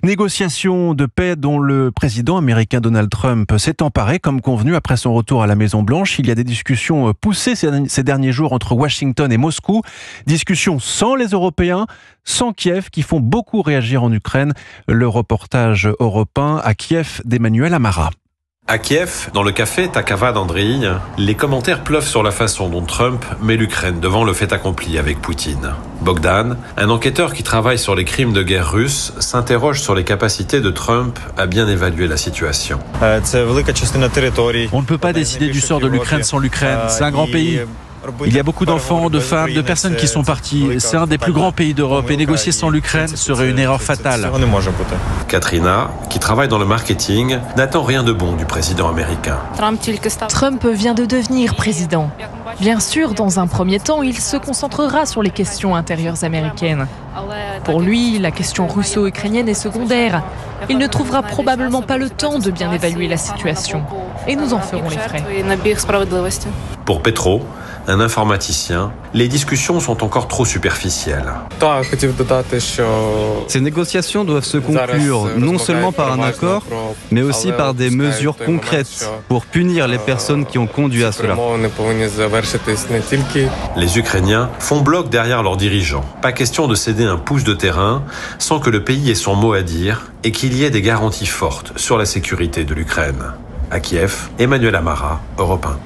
Négociation de paix dont le président américain Donald Trump s'est emparé comme convenu après son retour à la Maison-Blanche. Il y a des discussions poussées ces derniers jours entre Washington et Moscou. Discussions sans les Européens, sans Kiev, qui font beaucoup réagir en Ukraine. Le reportage européen à Kiev d'Emmanuel Amara. À Kiev, dans le café Takava d'Andriy, les commentaires pleuvent sur la façon dont Trump met l'Ukraine devant le fait accompli avec Poutine. Bogdan, un enquêteur qui travaille sur les crimes de guerre russes, s'interroge sur les capacités de Trump à bien évaluer la situation. On ne peut pas décider du sort de l'Ukraine sans l'Ukraine. C'est un grand pays. Il y a beaucoup d'enfants, de femmes, de personnes qui sont parties. C'est un des plus grands pays d'Europe et négocier sans l'Ukraine serait une erreur fatale. Katrina, qui travaille dans le marketing, n'attend rien de bon du président américain. Trump vient de devenir président. Bien sûr, dans un premier temps, il se concentrera sur les questions intérieures américaines. Pour lui, la question russo-ukrainienne est secondaire. Il ne trouvera probablement pas le temps de bien évaluer la situation. Et nous en ferons les frais. Pour Petro, un informaticien, les discussions sont encore trop superficielles. Ces négociations doivent se conclure non seulement par un accord, mais aussi par des mesures concrètes pour punir les personnes qui ont conduit à cela. Les Ukrainiens font bloc derrière leurs dirigeants. Pas question de céder un pouce de terrain sans que le pays ait son mot à dire et qu'il y ait des garanties fortes sur la sécurité de l'Ukraine. À Kiev, Emmanuel Amara, Europe 1.